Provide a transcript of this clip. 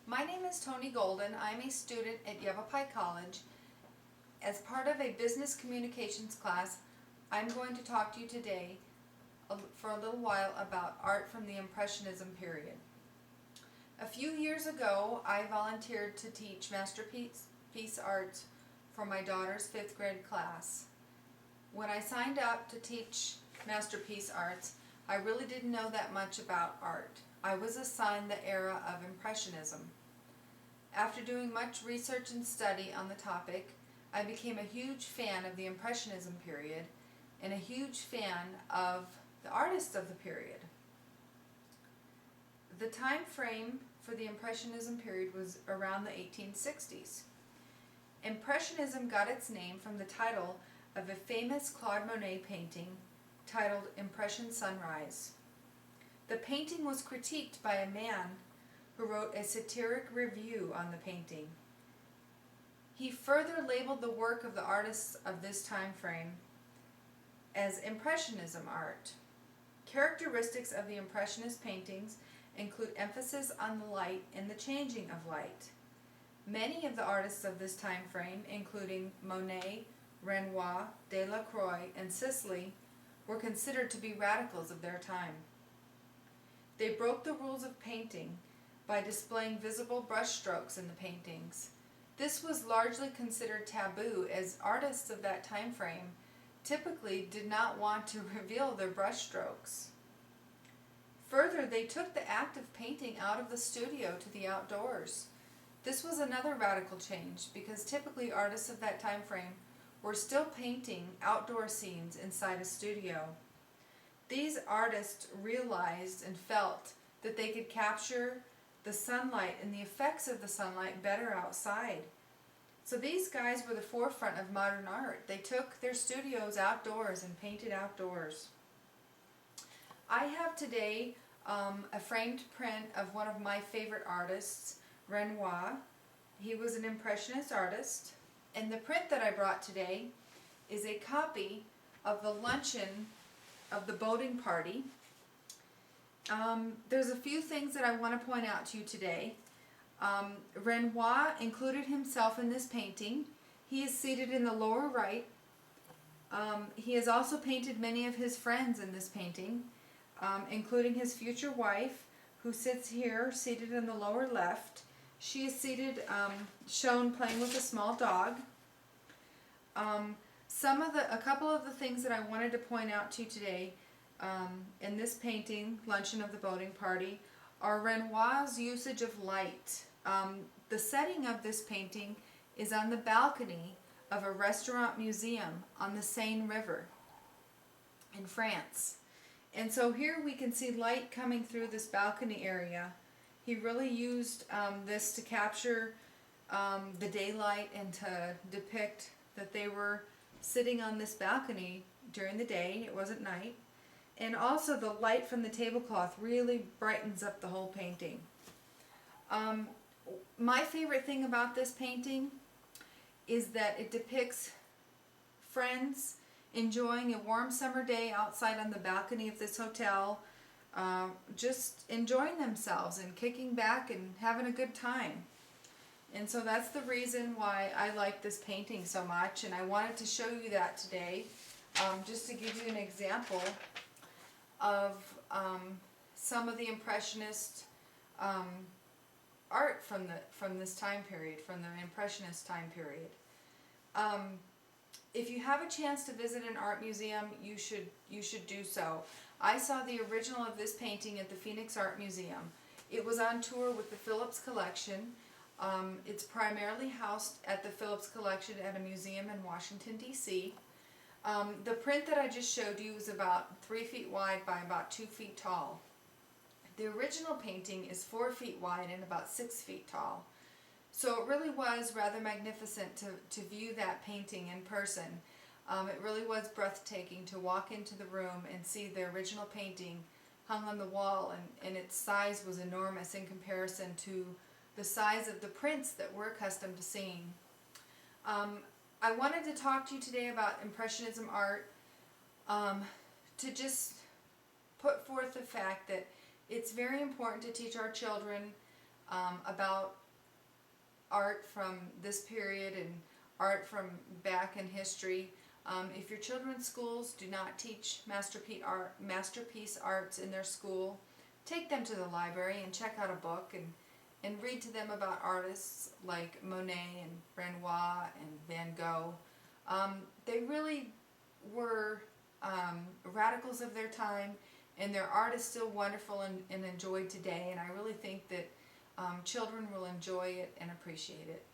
My name is Tony Golden. I'm a student at Yavapai College. As part of a business communications class, I'm going to talk to you today for a little while about art from the Impressionism period. A few years ago, I volunteered to teach masterpiece art for my daughter's 5th grade class. When I signed up to teach masterpiece arts, I really didn't know that much about art. I was assigned the era of Impressionism. After doing much research and study on the topic, I became a huge fan of the Impressionism period and a huge fan of the artists of the period. The time frame for the Impressionism period was around the 1860s. Impressionism got its name from the title of a famous Claude Monet painting titled Impression Sunrise. The painting was critiqued by a man who wrote a satiric review on the painting. He further labeled the work of the artists of this time frame as Impressionism art. Characteristics of the Impressionist paintings include emphasis on the light and the changing of light. Many of the artists of this time frame, including Monet, Renoir, Delacroix, and Sisley, were considered to be radicals of their time. They broke the rules of painting by displaying visible brushstrokes in the paintings. This was largely considered taboo, as artists of that time frame typically did not want to reveal their brushstrokes. Further, they took the act of painting out of the studio to the outdoors. This was another radical change, because typically artists of that time frame were still painting outdoor scenes inside a studio. These artists realized and felt that they could capture the sunlight and the effects of the sunlight better outside. So these guys were the forefront of modern art. They took their studios outdoors and painted outdoors. I have today a framed print of one of my favorite artists, Renoir. He was an Impressionist artist. And the print that I brought today is a copy of the luncheon of the boating party. There's a few things that I want to point out to you today. Renoir included himself in this painting. He is seated in the lower right. He has also painted many of his friends in this painting, including his future wife, who sits here seated in the lower left. She is seated, shown playing with a small dog. A couple of the things that I wanted to point out to you today in this painting, Luncheon of the Boating Party, are Renoir's usage of light. The setting of this painting is on the balcony of a restaurant museum on the Seine River in France. And so here we can see light coming through this balcony area. He really used this to capture the daylight and to depict that they were sitting on this balcony during the day. It wasn't night. And also the light from the tablecloth really brightens up the whole painting. My favorite thing about this painting is that it depicts friends enjoying a warm summer day outside on the balcony of this hotel, just enjoying themselves and kicking back and having a good time. And so that's the reason why I like this painting so much, and I wanted to show you that today, just to give you an example of some of the Impressionist art from this time period, from the Impressionist time period. If you have a chance to visit an art museum, you should do so. I saw the original of this painting at the Phoenix Art Museum. It was on tour with the Phillips Collection. It's primarily housed at the Phillips Collection at a museum in Washington, D.C. The print that I just showed you is about 3 feet wide by about 2 feet tall. The original painting is 4 feet wide and about 6 feet tall. So it really was rather magnificent to view that painting in person. It really was breathtaking to walk into the room and see the original painting hung on the wall, and its size was enormous in comparison to the size of the prints that we're accustomed to seeing. I wanted to talk to you today about Impressionism art, to just put forth the fact that it's very important to teach our children about art from this period and art from back in history. If your children's schools do not teach masterpiece arts in their school, take them to the library and check out a book and read to them about artists like Monet and Renoir and Van Gogh. They really were radicals of their time, and their art is still wonderful and enjoyed today, and I really think that children will enjoy it and appreciate it.